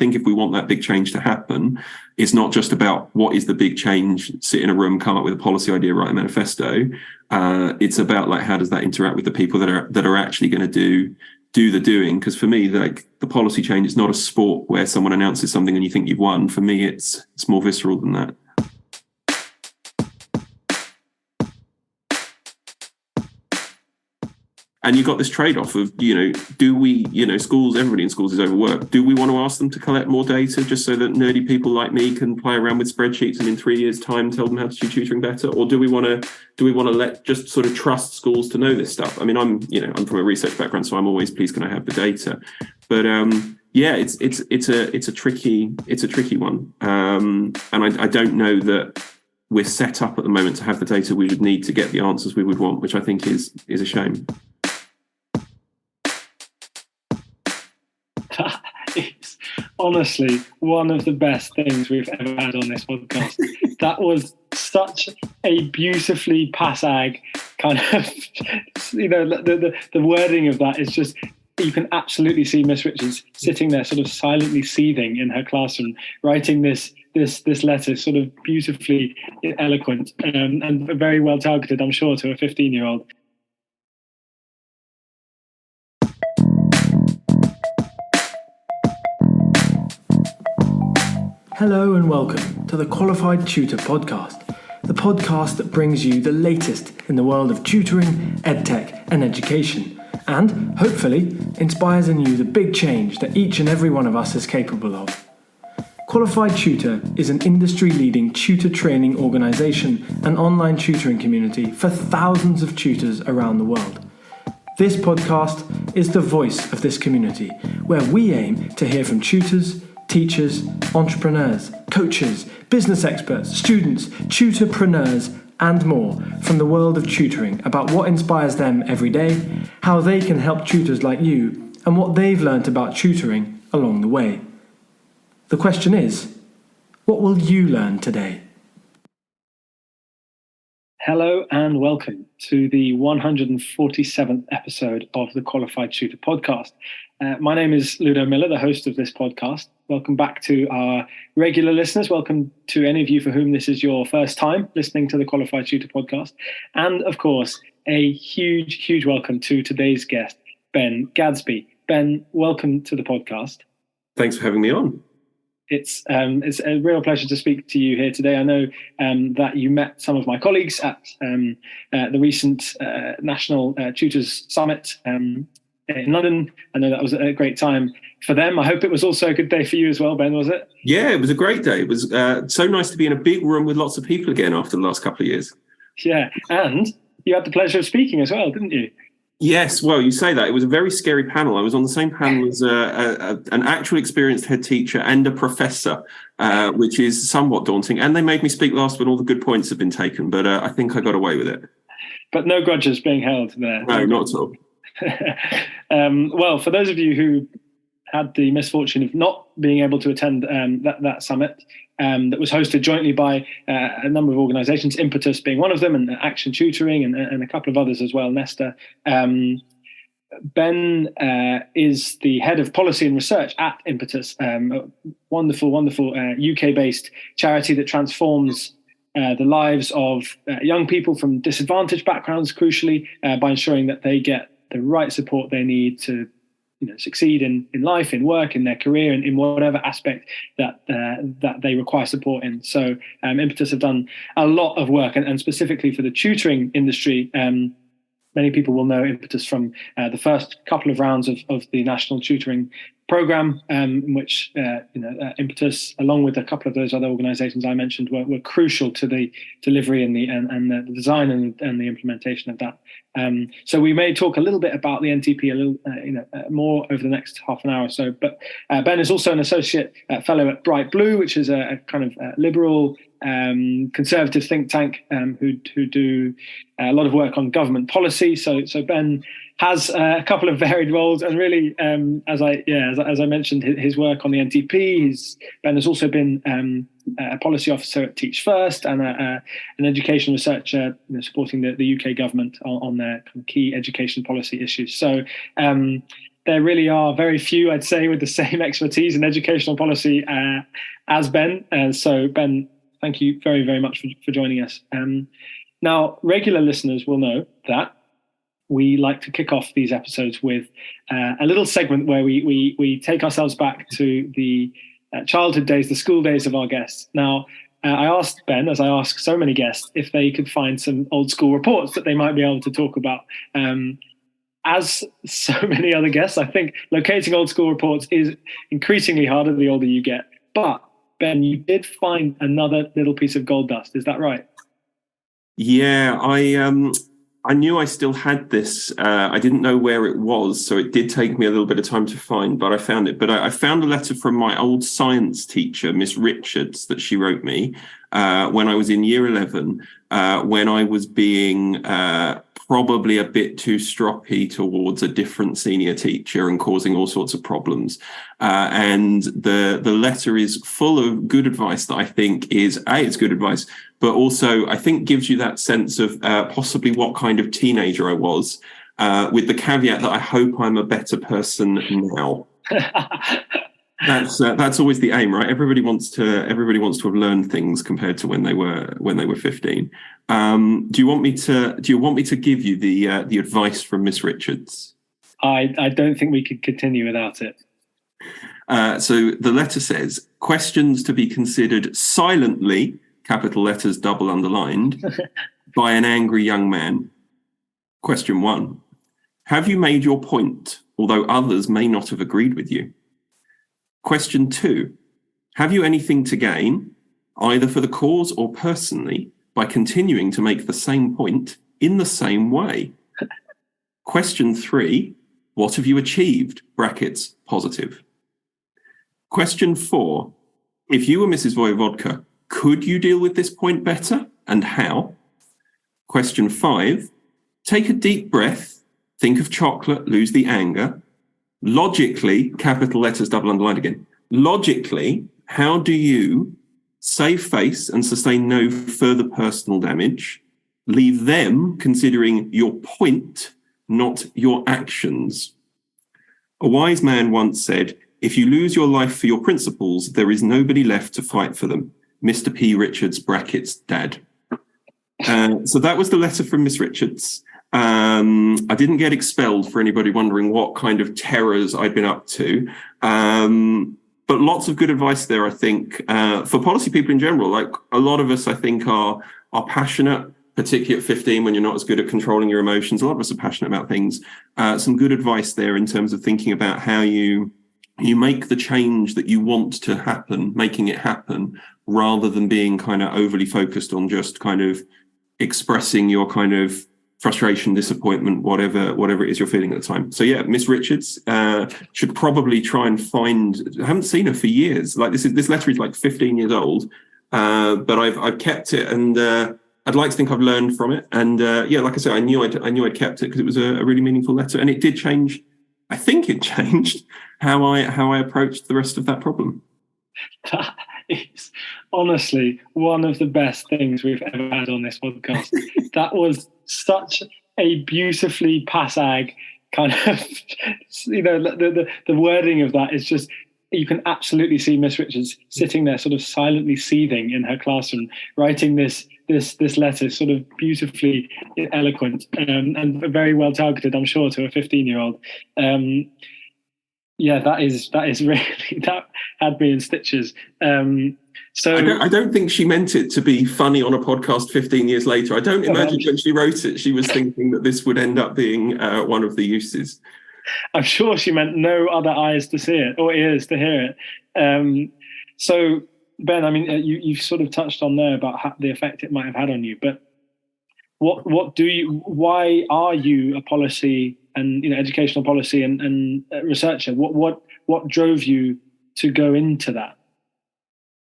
think if we want that big change to happen, it's not just about what is the big change, sit in a room, come up with a policy idea, write a manifesto. It's about like, how does that interact with the people that are actually going to do the doing? Because for me, like, the policy change is not a sport where someone announces something and you think you've won. For me, it's more visceral than that. And you've got this trade-off of, do we, schools, everybody in schools is overworked. Do we want to ask them to collect more data just so that nerdy people like me can play around with spreadsheets and in 3 years' time tell them how to do tutoring better? Or do we want to let just sort of trust schools to know this stuff? I mean, I'm from a research background, so I'm always pleased can I have the data. But it's a tricky one. And I don't know that we're set up at the moment to have the data we would need to get the answers we would want, which I think is a shame. That is honestly one of the best things we've ever had on this podcast. That was such a beautifully passag kind of, the wording of that is just, you can absolutely see Miss Richards sitting there sort of silently seething in her classroom, writing this letter, sort of beautifully eloquent and very well targeted, I'm sure, to a 15-year-old. Hello and welcome to the Qualified Tutor Podcast, the podcast that brings you the latest in the world of tutoring, edtech and education, and hopefully inspires in you the big change that each and every one of us is capable of. Qualified Tutor is an industry-leading tutor training organisation and online tutoring community for thousands of tutors around the world. This podcast is the voice of this community, where we aim to hear from tutors, teachers, entrepreneurs, coaches, business experts, students, tutorpreneurs, and more from the world of tutoring about what inspires them every day, how they can help tutors like you, and what they've learnt about tutoring along the way. The question is, what will you learn today? Hello and welcome to the 147th episode of the Qualified Tutor Podcast. My name is Ludo Miller, the host of this podcast. Welcome back to our regular listeners. Welcome to any of you for whom this is your first time listening to the Qualified Tutor Podcast. And of course, a huge, huge welcome to today's guest, Ben Gadsby. Ben, welcome to the podcast. Thanks for having me on. It's a real pleasure to speak to you here today. I know that you met some of my colleagues at the recent National Tutors Summit in London. I know that was a great time for them. I hope it was also a good day for you as well, Ben, was it? Yeah, it was a great day. It was so nice to be in a big room with lots of people again after the last couple of years. Yeah, and you had the pleasure of speaking as well, didn't you? Yes, well, you say that. It was a very scary panel. I was on the same panel as an actual experienced head teacher and a professor, which is somewhat daunting. And they made me speak last when all the good points have been taken, but I think I got away with it. But no grudges being held there. No, not at all. Well, for those of you who had the misfortune of not being able to attend that summit that was hosted jointly by a number of organisations, Impetus being one of them, and Action Tutoring and a couple of others as well, Nesta. Ben is the head of policy and research at Impetus, a wonderful UK-based charity that transforms the lives of young people from disadvantaged backgrounds, crucially, by ensuring that they get the right support they need to succeed in life, in work, in their career, and in whatever aspect that they require support in. So Impetus have done a lot of work, and specifically for the tutoring industry. Many people will know Impetus from the first couple of rounds of the National Tutoring Programme, in which Impetus, along with a couple of those other organisations I mentioned, were crucial to the delivery and the design and the implementation of that. So we may talk a little bit about the NTP a little more over the next half an hour or so. But Ben is also an associate fellow at Bright Blue, which is a kind of liberal conservative think tank who do a lot of work on government policy. So Ben has a couple of varied roles, and really, as I mentioned, his work on the NTP. Ben has also been a policy officer at Teach First and an education researcher supporting the UK government on their kind of key education policy issues. So there really are very few, I'd say, with the same expertise in educational policy as Ben. So Ben, thank you very, very much for joining us. Now, regular listeners will know that we like to kick off these episodes with a little segment where we take ourselves back to the childhood days, the school days of our guests. Now, I asked Ben, as I ask so many guests, if they could find some old school reports that they might be able to talk about. As so many other guests, I think locating old school reports is increasingly harder the older you get. But Ben, you did find another little piece of gold dust. Is that right? Yeah, I knew I still had this. I didn't know where it was, so it did take me a little bit of time to find, but I found it. But I found a letter from my old science teacher, Miss Richards, that she wrote me when I was in year 11, when I was being probably a bit too stroppy towards a different senior teacher and causing all sorts of problems. And the letter is full of good advice that I think is, it's good advice, but also I think gives you that sense of possibly what kind of teenager I was, with the caveat that I hope I'm a better person now. That's always the aim, right? Everybody wants to have learned things compared to when they were 15. Do you want me to give you the advice from Miss Richards? I don't think we could continue without it. So the letter says, questions to be considered silently, capital letters double underlined, by an angry young man. Question 1. Have you made your point, although others may not have agreed with you? Question 2. Have you anything to gain, either for the cause or personally, by continuing to make the same point in the same way? Question 3. What have you achieved? Brackets, positive. Question 4. If you were Mrs. Voivodka, could you deal with this point better, and how? Question 5. Take a deep breath, think of chocolate, lose the anger. Logically, capital letters double underlined again. Logically, how do you save face and sustain no further personal damage? Leave them considering your point, not your actions. A wise man once said, if you lose your life for your principles, there is nobody left to fight for them. Mr. P. Richards, brackets, dad. So that was the letter from Miss Richards. I didn't get expelled, for anybody wondering what kind of terrors I'd been up to. But lots of good advice there, I think, for policy people in general. Like a lot of us, I think, are passionate, particularly at 15 when you're not as good at controlling your emotions. A lot of us are passionate about things. Some good advice there in terms of thinking about how you make the change that you want to happen, making it happen, rather than being kind of overly focused on just kind of expressing your kind of frustration, disappointment, whatever it is you're feeling at the time. So yeah, Miss Richards should probably try and find. I haven't seen her for years. Like this letter is like 15 years old, but I've kept it, and I'd like to think I've learned from it. And yeah, like I said, I knew I'd kept it because it was a really meaningful letter, and it did change. I think it changed how I approached the rest of that problem. That is honestly one of the best things we've ever had on this podcast. That was such a beautifully passag kind of, the wording of that is just, you can absolutely see Miss Richards sitting there sort of silently seething in her classroom, writing this letter, sort of beautifully eloquent and very well targeted, I'm sure, to a 15-year-old. Yeah, that is really, that had me in stitches. So I don't think she meant it to be funny on a podcast 15 years later. I don't imagine when she wrote it, she was thinking that this would end up being one of the uses. I'm sure she meant no other eyes to see it or ears to hear it. So Ben, I mean, you've sort of touched on there about the effect it might have had on you, but why are you a policy and educational policy and researcher? What drove you to go into that?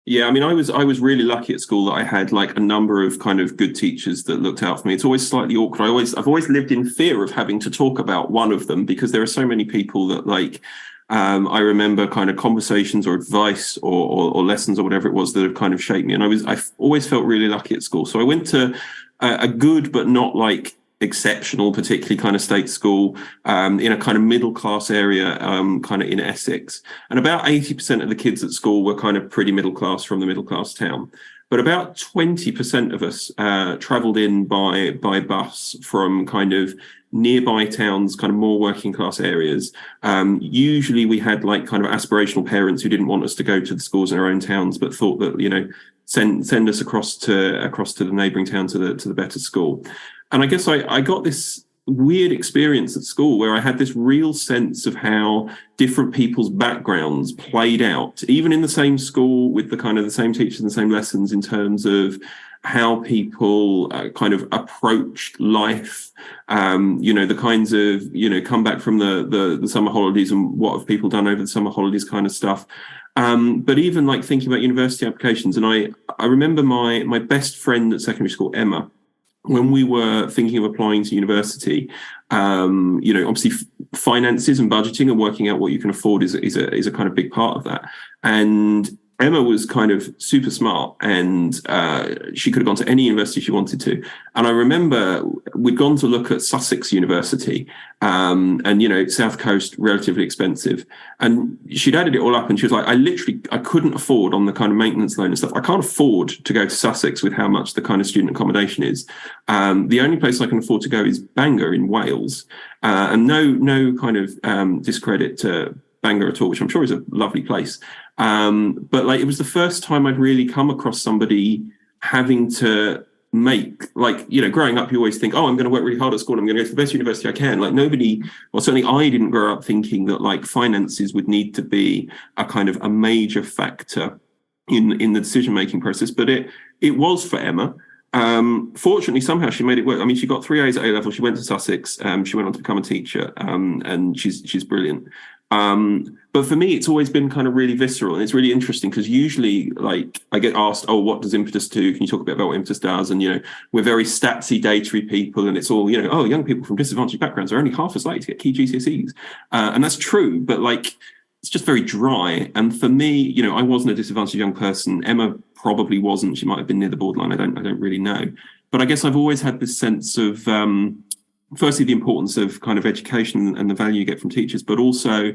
Yeah, I mean, I was really lucky at school that I had like a number of kind of good teachers that looked out for me. It's always slightly awkward. I've always lived in fear of having to talk about one of them because there are so many people that like I remember kind of conversations or advice or lessons or whatever it was that have kind of shaped me. And I've always felt really lucky at school. So I went to a good but not like exceptional, particularly kind of state school, in a kind of middle class area, kind of in Essex. And about 80% of the kids at school were kind of pretty middle class from the middle class town. But about 20% of us travelled in by bus from kind of nearby towns, kind of more working class areas. Usually we had like kind of aspirational parents who didn't want us to go to the schools in our own towns, but thought that, you know, send us across to the neighbouring town to the better school. And I guess I got this weird experience at school where I had this real sense of how different people's backgrounds played out, even in the same school with the kind of the same teachers and the same lessons, in terms of how people kind of approached life, you know, the kinds of, you know, come back from the summer holidays and what have people done over the summer holidays kind of stuff. But even like thinking about university applications. And I remember my best friend at secondary school, Emma, when we were thinking of applying to university, you know, obviously finances and budgeting and working out what you can afford is a kind of big part of that. And Emma was kind of super smart, and she could have gone to any university she wanted to. And I remember we'd gone to look at Sussex University, and, you know, South Coast, relatively expensive. And she'd added it all up and she was like, I couldn't afford, on the kind of maintenance loan and stuff, I can't afford to go to Sussex with how much the kind of student accommodation is. The only place I can afford to go is Bangor in Wales. And no kind of discredit to Bangor at all, which I'm sure is a lovely place. But like, it was the first time I'd really come across somebody having to make, like, you know, growing up, you always think, oh, I'm going to work really hard at school, I'm going to go to the best university I can. Like, nobody, well, certainly I didn't grow up thinking that like finances would need to be a kind of a major factor in the decision-making process. But it was for Emma. Fortunately, somehow she made it work. I mean, she got 3 A's at A level. She went to Sussex. She went on to become a teacher, and she's brilliant. But for me, it's always been kind of really visceral, and it's really interesting because usually, like, I get asked, "Oh, what does Impetus do? Can you talk a bit about what Impetus does?" And, you know, we're very statsy, datary people, and it's all, you know, oh, young people from disadvantaged backgrounds are only half as likely to get key GCSEs, and that's true. But like, it's just very dry. And for me, you know, I wasn't a disadvantaged young person. Emma probably wasn't. She might have been near the borderline. I don't really know. But I guess I've always had this sense of, firstly, the importance of kind of education and the value you get from teachers, but also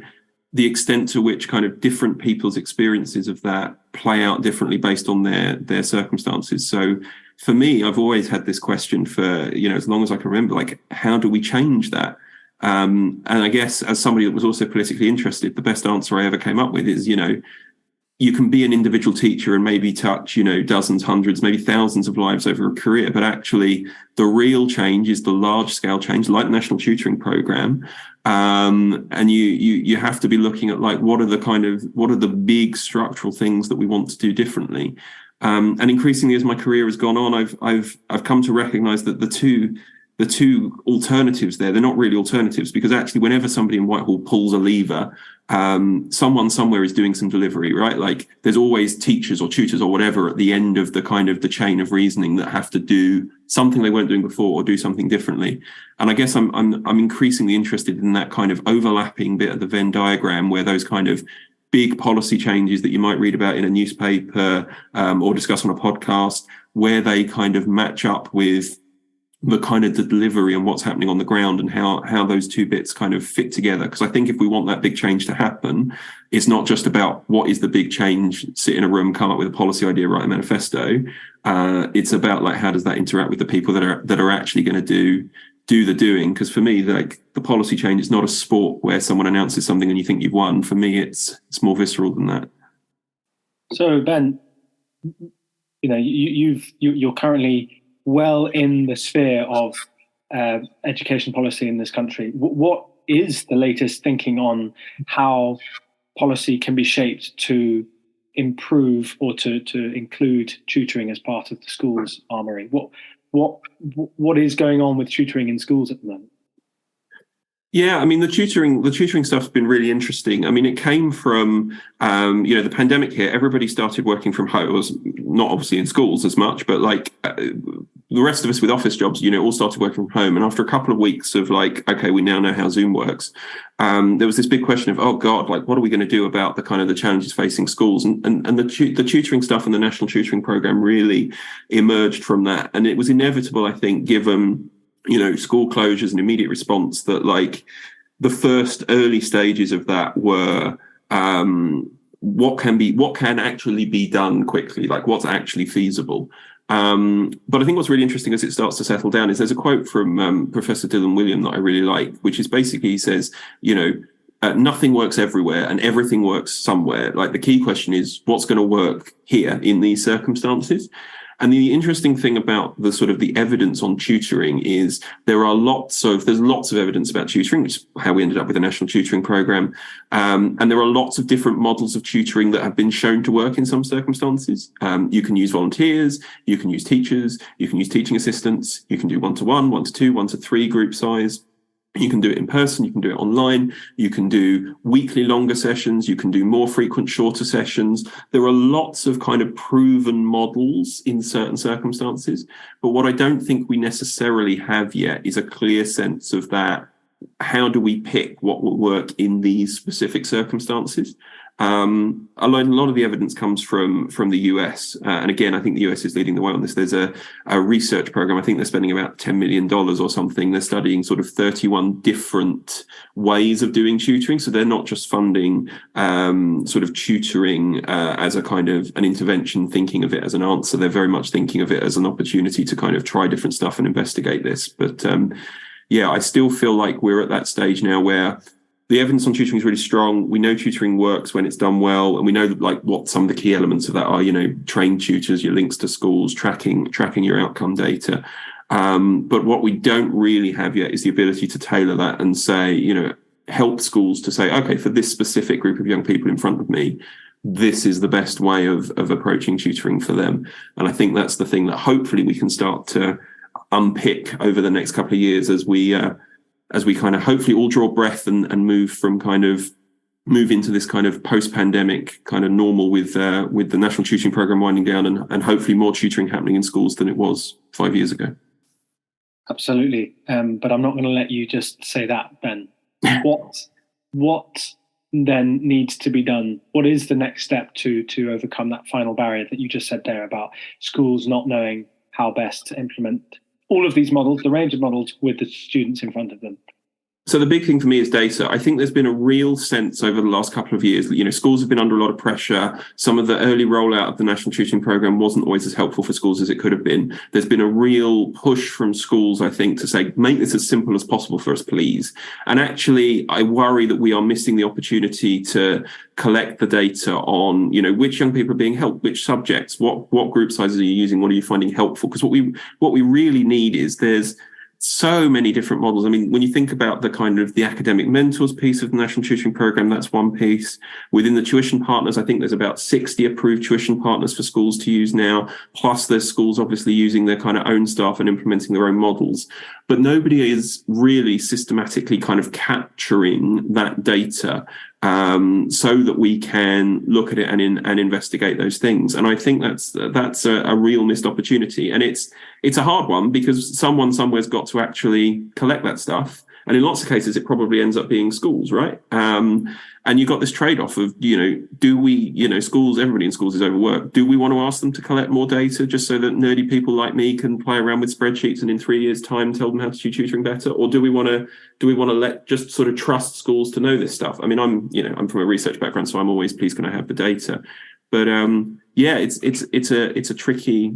the extent to which kind of different people's experiences of that play out differently based on their circumstances. So for me, I've always had this question for, you know, as long as I can remember, like, how do we change that? And I guess as somebody that was also politically interested, the best answer I ever came up with is, you know, you can be an individual teacher and maybe touch, you know, dozens, hundreds, maybe thousands of lives over a career. But actually, the real change is the large scale change, like the National Tutoring Programme. And you have to be looking at, like, what are the big structural things that we want to do differently. And increasingly, as my career has gone on, I've come to recognise that the two alternatives there, they're not really alternatives, because actually whenever somebody in Whitehall pulls a lever, someone somewhere is doing some delivery, right? Like, there's always teachers or tutors or whatever at the end of the kind of the chain of reasoning that have to do something they weren't doing before or do something differently. And I guess I'm increasingly interested in that kind of overlapping bit of the Venn diagram, where those kind of big policy changes that you might read about in a newspaper, or discuss on a podcast, where they kind of match up with the kind of the delivery and what's happening on the ground, and how those two bits kind of fit together. Because I think if we want that big change to happen, it's not just about what is the big change, sit in a room, come up with a policy idea, write a manifesto. It's about, like, how does that interact with the people that are actually going to do the doing. Because for me, like, the policy change is not a sport where someone announces something and you think you've won. For me, it's more visceral than that. So Ben, you know, you're currently well in the sphere of education policy in this country. What is the latest thinking on how policy can be shaped to improve or to include tutoring as part of the school's armoury? What is going on with tutoring in schools at the moment? Yeah, I mean, the tutoring stuff's been really interesting. I mean, it came from, you know, the pandemic hit, everybody started working from home. It was not obviously in schools as much, but like the rest of us with office jobs, you know, all started working from home. And after a couple of weeks of, like, okay, we now know how Zoom works, there was this big question of, oh God, like, what are we going to do about the kind of the challenges facing schools? And the tutoring stuff and the National Tutoring Programme really emerged from that. And it was inevitable, I think, given school closures and immediate response, that like the first early stages of that were what can actually be done quickly, like what's actually feasible. But I think what's really interesting as it starts to settle down is there's a quote from Professor Dylan William that I really like, which is basically, he says, nothing works everywhere and everything works somewhere. Like the key question is what's going to work here in these circumstances. And the interesting thing about the sort of the evidence on tutoring is there's lots of evidence about tutoring, which is how we ended up with the National Tutoring Programme. And there are lots of different models of tutoring that have been shown to work in some circumstances. You can use volunteers, you can use teachers, you can use teaching assistants, you can do 1-to-1, 1-to-2, 1-to-3 group size. You can do it in person, you can do it online, you can do weekly longer sessions, you can do more frequent shorter sessions. There are lots of kind of proven models in certain circumstances, but what I don't think we necessarily have yet is a clear sense of that. How do we pick what will work in these specific circumstances? A lot of the evidence comes from the US. And again, I think the US is leading the way on this. There's a research program. I think they're spending about $10 million or something. They're studying sort of 31 different ways of doing tutoring. So they're not just funding sort of tutoring as a kind of an intervention, thinking of it as an answer. They're very much thinking of it as an opportunity to kind of try different stuff and investigate this. But I still feel like we're at that stage now where the evidence on tutoring is really strong. We know tutoring works when it's done well, and we know like what some of the key elements of that are. Trained tutors, your links to schools, tracking your outcome data. But what we don't really have yet is the ability to tailor that and say, help schools to say, okay, for this specific group of young people in front of me, this is the best way of approaching tutoring for them. And I think that's the thing that hopefully we can start to unpick over the next couple of years as we kind of hopefully all draw breath and move into this kind of post-pandemic kind of normal with the National Tutoring Programme winding down and hopefully more tutoring happening in schools than it was 5 years ago. Absolutely. But I'm not going to let you just say that, Ben. What then needs to be done? What is the next step to overcome that final barrier that you just said there about schools not knowing how best to implement all of these models, the range of models, with the students in front of them? So the big thing for me is data. I think there's been a real sense over the last couple of years that, schools have been under a lot of pressure. Some of the early rollout of the National Tutoring Programme wasn't always as helpful for schools as it could have been. There's been a real push from schools, I think, to say, make this as simple as possible for us, please. And actually, I worry that we are missing the opportunity to collect the data on, which young people are being helped, which subjects, what group sizes are you using, what are you finding helpful? Because what we really need is there's so many different models. I mean, when you think about the kind of the academic mentors piece of the National Tutoring Programme, that's one piece. Within the tuition partners, I think there's about 60 approved tuition partners for schools to use now. Plus there's schools obviously using their kind of own staff and implementing their own models. But nobody is really systematically kind of capturing that data so that we can look at it and investigate those things. And I think that's a real missed opportunity. And it's a hard one because someone somewhere's got to actually collect that stuff. And in lots of cases, it probably ends up being schools, right? And you've got this trade-off of, do we, schools, everybody in schools is overworked. Do we want to ask them to collect more data just so that nerdy people like me can play around with spreadsheets and in 3 years' time tell them how to do tutoring better? Or do we want to just sort of trust schools to know this stuff? I mean, I'm from a research background, so I'm always pleased can I have the data. But it's a tricky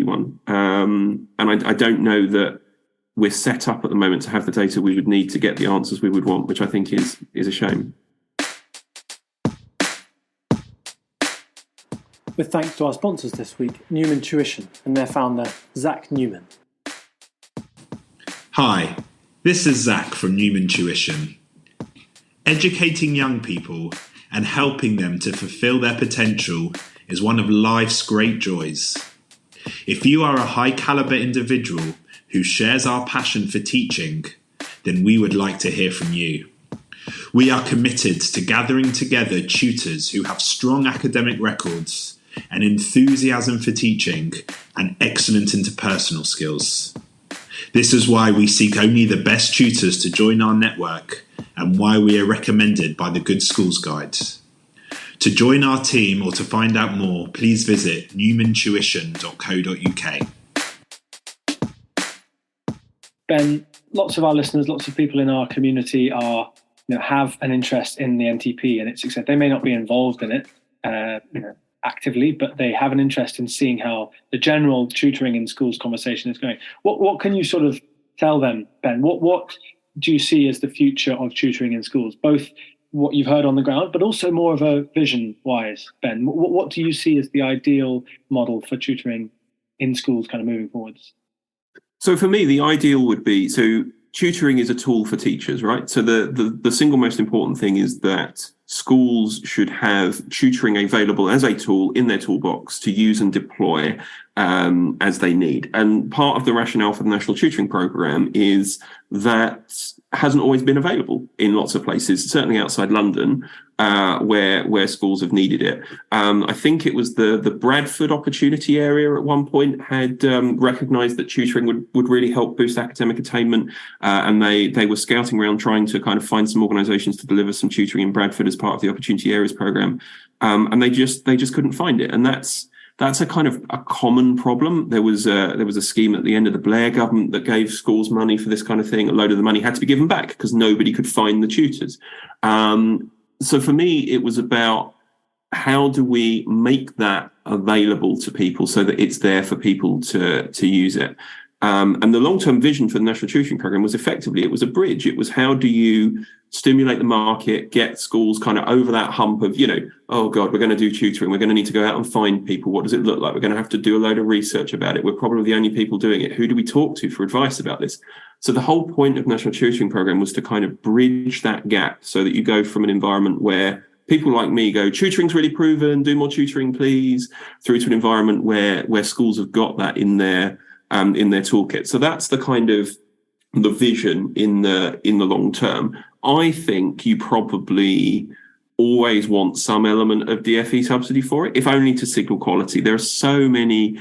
one. And I don't know that we're set up at the moment to have the data we would need to get the answers we would want, which I think is a shame. With thanks to our sponsors this week, Newman Tuition and their founder, Zach Newman. Hi, this is Zach from Newman Tuition. Educating young people and helping them to fulfill their potential is one of life's great joys. If you are a high caliber individual who shares our passion for teaching, then we would like to hear from you. We are committed to gathering together tutors who have strong academic records, an enthusiasm for teaching, and excellent interpersonal skills. This is why we seek only the best tutors to join our network and why we are recommended by the Good Schools Guide. To join our team or to find out more, please visit newmantuition.co.uk. Ben, lots of our listeners, lots of people in our community are, have an interest in the NTP and its success. They may not be involved in it, actively, but they have an interest in seeing how the general tutoring in schools conversation is going. What can you sort of tell them, Ben? What do you see as the future of tutoring in schools? Both what you've heard on the ground, but also more of a vision-wise, Ben. What do you see as the ideal model for tutoring in schools kind of moving forwards? So for me, the ideal would be, tutoring is a tool for teachers, right? So the single most important thing is that schools should have tutoring available as a tool in their toolbox to use and deploy as they need. And part of the rationale for the National Tutoring Programme is that hasn't always been available in lots of places, certainly outside London, where schools have needed it. I think it was the Bradford opportunity area at one point had recognised that tutoring would really help boost academic attainment, and they were scouting around trying to kind of find some organisations to deliver some tutoring in Bradford as part of the Opportunity Areas programme, and they just couldn't find it, and that's a kind of a common problem. There was a scheme at the end of the Blair government that gave schools money for this kind of thing. A load of the money had to be given back because nobody could find the tutors. So for me, it was about how do we make that available to people so that it's there for people to use it. And the long-term vision for the National Tutoring Programme was effectively, it was a bridge. It was how do you stimulate the market, get schools kind of over that hump of, oh God, we're going to do tutoring. We're going to need to go out and find people. What does it look like? We're going to have to do a load of research about it. We're probably the only people doing it. Who do we talk to for advice about this? So the whole point of National Tutoring Programme was to kind of bridge that gap so that you go from an environment where people like me go, tutoring's really proven, do more tutoring, please, through to an environment where schools have got that in their toolkit. So that's the kind of the vision in the long term. I think you probably always want some element of DFE subsidy for it, if only to signal quality. There are so many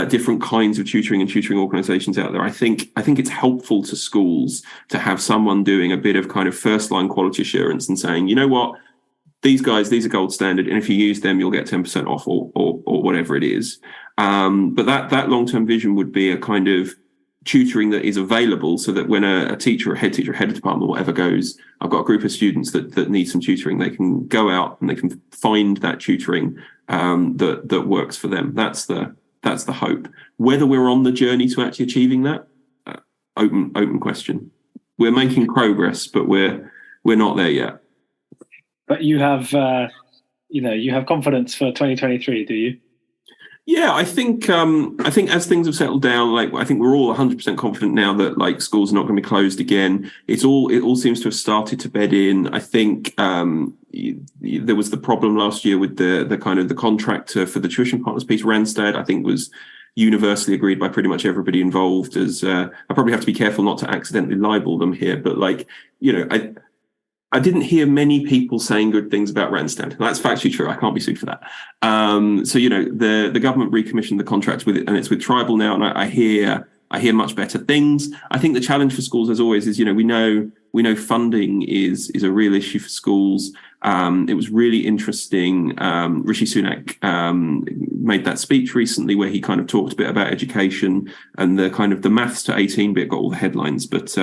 different kinds of tutoring and tutoring organisations out there. I think it's helpful to schools to have someone doing a bit of kind of first line quality assurance and saying, you know what, these are gold standard, and if you use them, you'll get 10% off or whatever it is. But that long-term vision would be a kind of tutoring that is available so that when a teacher or head of department or whatever goes, I've got a group of students that need some tutoring, they can go out and they can find that tutoring that works for them. That's the hope. Whether we're on the journey to actually achieving that, open question. We're making progress, but we're not there yet. But you have confidence for 2023, do you? Yeah, I think as things have settled down, I think we're all 100% confident now that schools are not going to be closed again. It all seems to have started to bed in. I think there was the problem last year with the kind of the contractor for the tuition partners piece, Randstad, I think was universally agreed by pretty much everybody involved as I probably have to be careful not to accidentally libel them here, but I didn't hear many people saying good things about Randstad. That's factually true. I can't be sued for that. So the government recommissioned the contract with it, and it's with Tribal now, and I hear much better things. I think the challenge for schools, as always, is we know funding is a real issue for schools. It was really interesting. Rishi Sunak made that speech recently where he kind of talked a bit about education, and the kind of the maths to 18 bit got all the headlines. But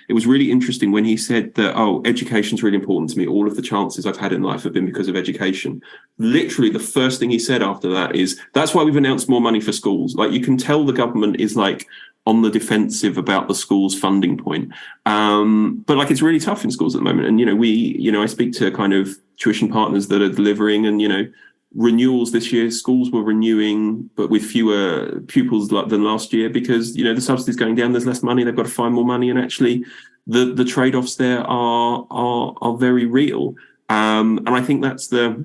it was really interesting when he said that, education's really important to me. All of the chances I've had in life have been because of education. Literally the first thing he said after that is, that's why we've announced more money for schools. You can tell the government is on the defensive about the school's funding point. But it's really tough in schools at the moment. And, I speak to kind of tuition partners that are delivering, and, renewals this year, schools were renewing, but with fewer pupils than last year because, the subsidy's going down, there's less money, they've got to find more money. And actually the trade-offs there are very real. And I think that's the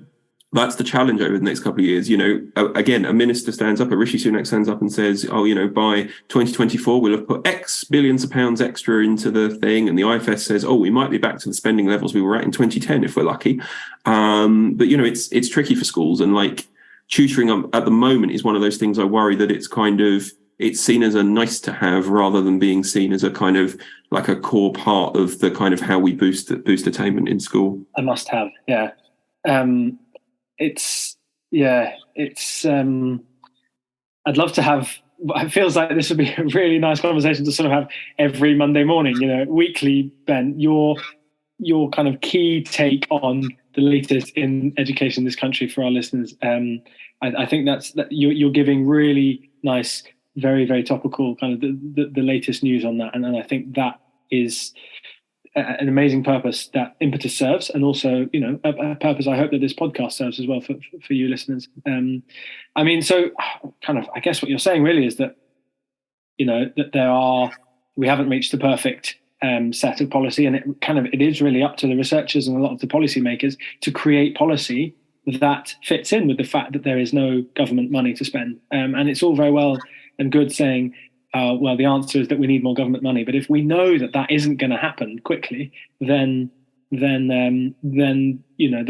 challenge over the next couple of years. Again, a minister stands up, a Rishi Sunak stands up and says, by 2024, we'll have put X billions of pounds extra into the thing. And the IFS says, we might be back to the spending levels we were at in 2010 if we're lucky. But, it's tricky for schools. And tutoring at the moment is one of those things I worry that it's seen as a nice to have rather than being seen as a kind of a core part of the kind of how we boost attainment in school. A must have, yeah. I'd love to have it feels like this would be a really nice conversation to sort of have every Monday morning, weekly. Ben, your kind of key take on the latest in education in this country for our listeners. I think that you're giving really nice, very, very topical kind of the latest news on that. And I think that is an amazing purpose that Impetus serves, and also, a purpose I hope that this podcast serves as well for you listeners. So kind of, I guess what you're saying really is that, that we haven't reached the perfect set of policy, and it is really up to the researchers and a lot of the policymakers to create policy that fits in with the fact that there is no government money to spend. And it's all very well and good saying, well, the answer is that we need more government money. But if we know that isn't going to happen quickly, then the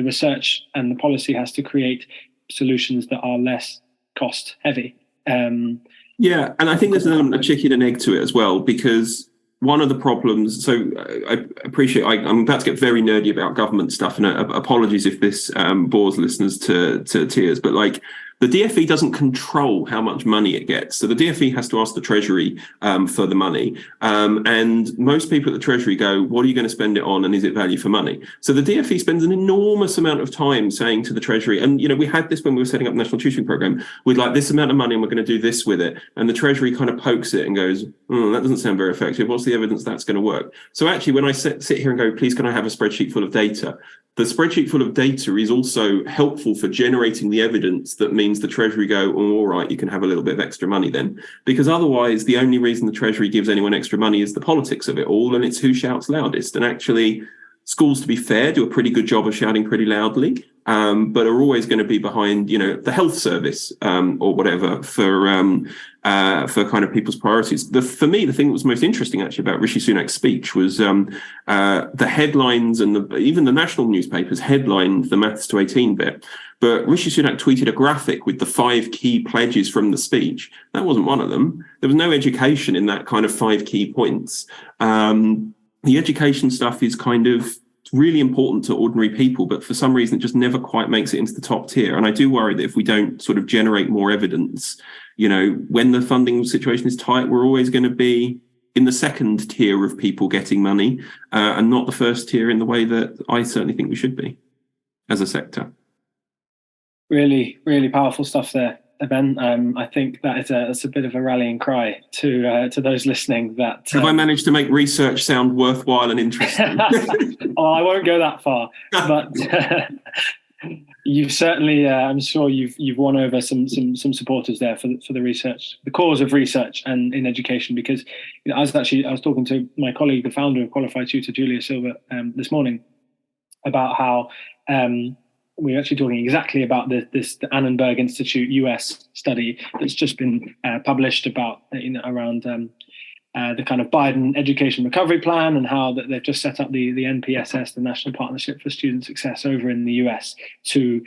research and the policy has to create solutions that are less cost heavy. Yeah, and I think there's an element of chicken and egg to it as well, because one of the problems, so I appreciate, I'm about to get very nerdy about government stuff, and apologies if this bores listeners to tears, but the DfE doesn't control how much money it gets. So the DfE has to ask the Treasury for the money. And most people at the Treasury go, what are you going to spend it on? And is it value for money? So the DfE spends an enormous amount of time saying to the Treasury, and, we had this when we were setting up the National Tutoring Programme, with this amount of money and we're going to do this with it. And the Treasury kind of pokes it and goes, that doesn't sound very effective. What's the evidence that's going to work? So actually, when I sit here and go, please, can I have a spreadsheet full of data? The spreadsheet full of data is also helpful for generating the evidence that means the Treasury go, all right, you can have a little bit of extra money then. Because otherwise, the only reason the Treasury gives anyone extra money is the politics of it all, and it's who shouts loudest. And actually, schools, to be fair, do a pretty good job of shouting pretty loudly, but are always going to be behind, the health service or whatever for kind of people's priorities. For me, the thing that was most interesting actually about Rishi Sunak's speech was the headlines, and even the national newspapers headlined the maths to 18 bit. But Rishi Sunak tweeted a graphic with the 5 key pledges from the speech. That wasn't one of them. There was no education in that kind of 5 key points. The education stuff is kind of really important to ordinary people, but for some reason it just never quite makes it into the top tier. And I do worry that if we don't sort of generate more evidence, when the funding situation is tight, we're always going to be in the second tier of people getting money, and not the first tier in the way that I certainly think we should be as a sector. Really, really powerful stuff there, Ben. I think that's a bit of a rallying cry to those listening. That have I managed to make research sound worthwhile and interesting? Oh, I won't go that far, but you've certainly, I'm sure you've won over some supporters there for the research, the cause of research and in education. Because I was talking to my colleague, the founder of Qualified Tutor, Julia Silver, this morning, about how. We're actually talking exactly about the Annenberg Institute US study that's just been published about around the kind of Biden education recovery plan, and how that they've just set up the NPSS, the National Partnership for Student Success, over in the US to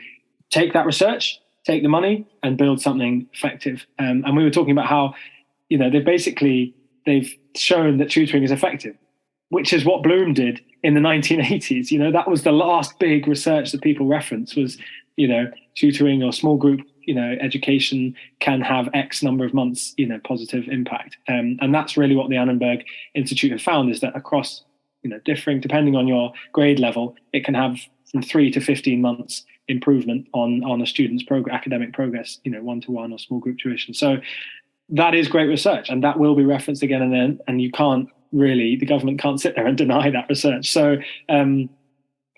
take that research, take the money, and build something effective. And we were talking about how they've shown that tutoring is effective, which is what Bloom did in the 1980s. That was the last big research that people reference was, tutoring or small group, education can have X number of months, positive impact. And that's really what the Annenberg Institute have found, is that across, differing, depending on your grade level, it can have from 3 to 15 months improvement on a student's academic progress, 1-to-1 or small group tuition. So that is great research, and that will be referenced again and then, and you can't, really, the government can't sit there and deny that research. So,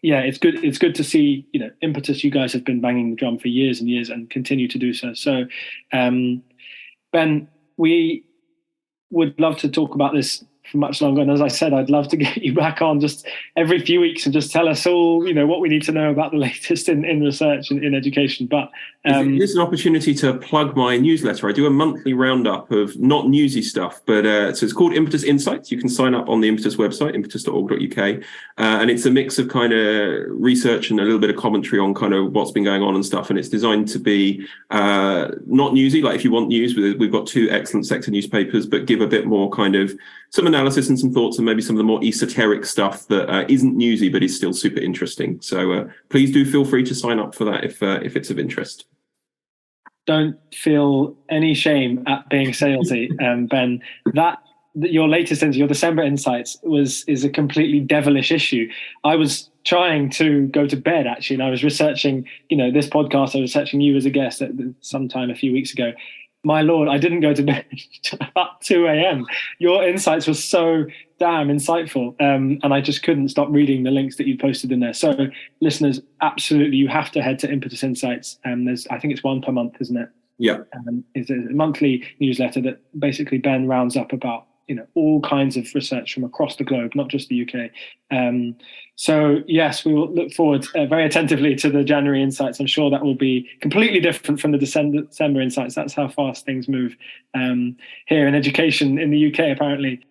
it's good. It's good to see, Impetus. You guys have been banging the drum for years and years, and continue to do so. So, Ben, we would love to talk about this for much longer. And as I said, I'd love to get you back on just every few weeks and just tell us all, what we need to know about the latest in research and in education. But it's an opportunity to plug my newsletter. I do a monthly roundup of not newsy stuff, but so it's called Impetus Insights. You can sign up on the Impetus website, impetus.org.uk. And it's a mix of kind of research and a little bit of commentary on kind of what's been going on and stuff. And it's designed to be not newsy. Like if you want news, we've got 2 excellent sector newspapers, but give a bit more kind of some analysis and some thoughts, and maybe some of the more esoteric stuff that isn't newsy but is still super interesting. So please do feel free to sign up for that if it's of interest. don't feel any shame at being salesy, Ben. That your latest your December insights is a completely devilish issue. I was trying to go to bed actually, and I was researching, this podcast. I was researching you as a guest at sometime a few weeks ago. My Lord, I didn't go to bed at 2 a.m. Your insights were so damn insightful, and I just couldn't stop reading the links that you posted in there. So, listeners, absolutely, you have to head to Impetus Insights. I think it's one per month, isn't it? Yeah. It's a monthly newsletter that basically Ben rounds up about all kinds of research from across the globe, not just the UK. So yes, we will look forward very attentively to the January insights. I'm sure that will be completely different from the December insights. That's how fast things move here in education in the UK, apparently.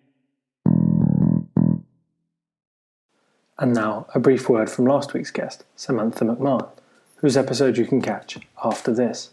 And now a brief word from last week's guest, Samantha McMahon, whose episode you can catch after this.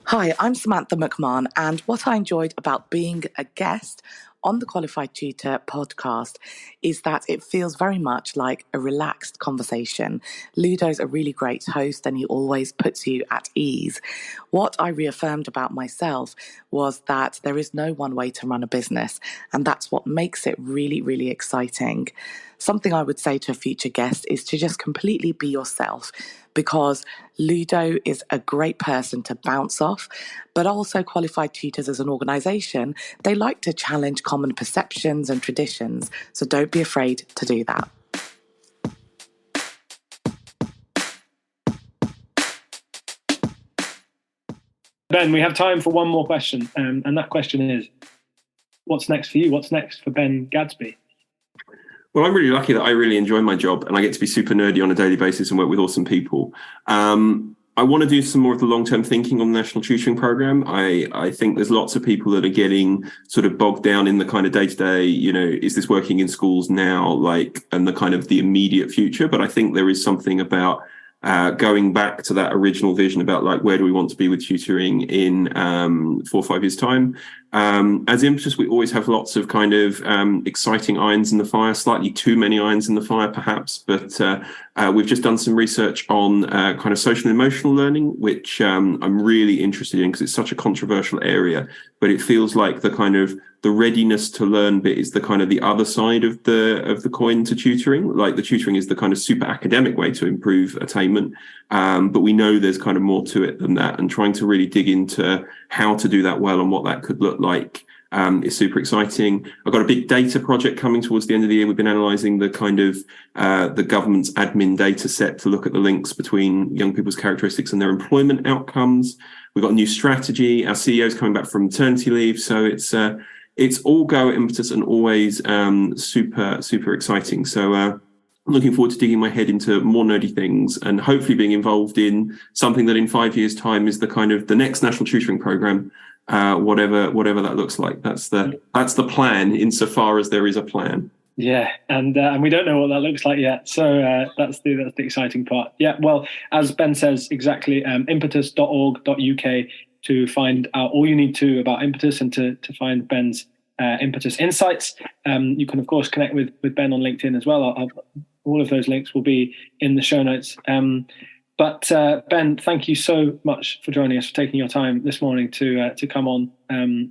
Hi, I'm Samantha McMahon, and what I enjoyed about being a guest on the Qualified Tutor podcast is that it feels very much like a relaxed conversation. Ludo's a really great host and he always puts you at ease. What I reaffirmed about myself was that there is no one way to run a business, and that's what makes it really, really exciting. Something I would say to a future guest is to just completely be yourself, because Ludo is a great person to bounce off, but also Qualified Tutors as an organisation, they like to challenge common perceptions and traditions, so don't be afraid to do that. Ben, we have time for one more question, and that question is, what's next for you? What's next for Ben Gadsby? Well, I'm really lucky that I really enjoy my job and I get to be super nerdy on a daily basis and work with awesome people. I want to do some more of the long-term thinking on the National Tutoring Programme. I think there's lots of people that are getting sort of bogged down in the kind of day-to-day, is this working in schools now, and the kind of the immediate future. But I think there is something about going back to that original vision about where do we want to be with tutoring in 4 or 5 years' time. As Impetus, we always have lots of kind of exciting irons in the fire, slightly too many irons in the fire, perhaps. But we've just done some research on kind of social and emotional learning, which I'm really interested in because it's such a controversial area. But it feels like the kind of the readiness to learn bit is the kind of the other side of the coin to tutoring. Like the tutoring is the kind of super academic way to improve attainment. But we know there's kind of more to it than that, and trying to really dig into how to do that well and what that could look like is super exciting. I've got a big data project coming towards the end of the year. We've been analysing the kind of the government's admin data set to look at the links between young people's characteristics and their employment outcomes. We've got a new strategy. Our CEO's coming back from maternity leave. So it's all go at Impetus and always super, super exciting. So I'm looking forward to digging my head into more nerdy things and hopefully being involved in something that in 5 years' time is the kind of the next National Tutoring Programme, whatever that looks like. That's the plan, insofar as there is a plan. Yeah, and we don't know what that looks like yet. So that's the exciting part. Yeah, well, as Ben says, exactly, impetus.org.uk to find out all you need to about Impetus and to find Ben's Impetus Insights. You can, of course, connect with Ben on LinkedIn as well. All of those links will be in the show notes. But Ben, thank you so much for joining us, for taking your time this morning to come on.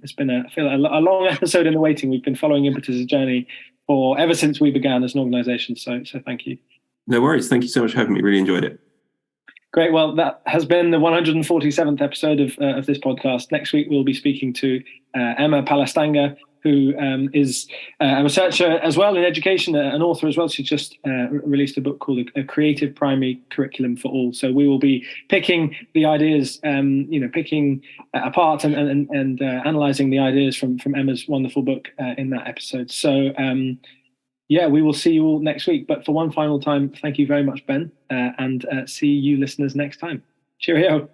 It's been a long episode in the waiting. We've been following Impetus' journey ever since we began as an organisation. So thank you. No worries. Thank you so much for having me. Really enjoyed it. Great. Well, that has been the 147th episode of this podcast. Next week, we'll be speaking to Emma Palastanga, who is a researcher as well in education, an author as well. She just released a book called A Creative Primary Curriculum for All. So we will be picking the ideas, picking apart and analysing the ideas from Emma's wonderful book in that episode. So, we will see you all next week. But for one final time, thank you very much, Ben, and see you listeners next time. Cheerio.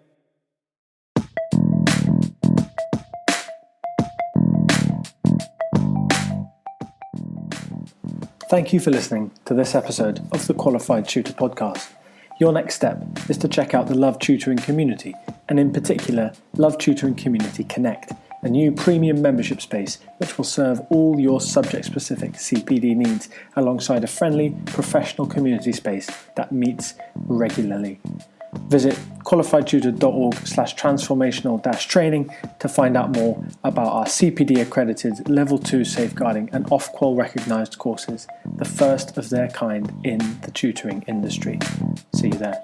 Thank you for listening to this episode of the Qualified Tutor Podcast. Your next step is to check out the Love Tutoring community, and in particular, Love Tutoring Community Connect, a new premium membership space which will serve all your subject-specific CPD needs alongside a friendly, professional community space that meets regularly. Visit qualifiedtutor.org/transformational-training to find out more about our CPD accredited Level 2 safeguarding and Ofqual recognised courses, the first of their kind in the tutoring industry. See you there.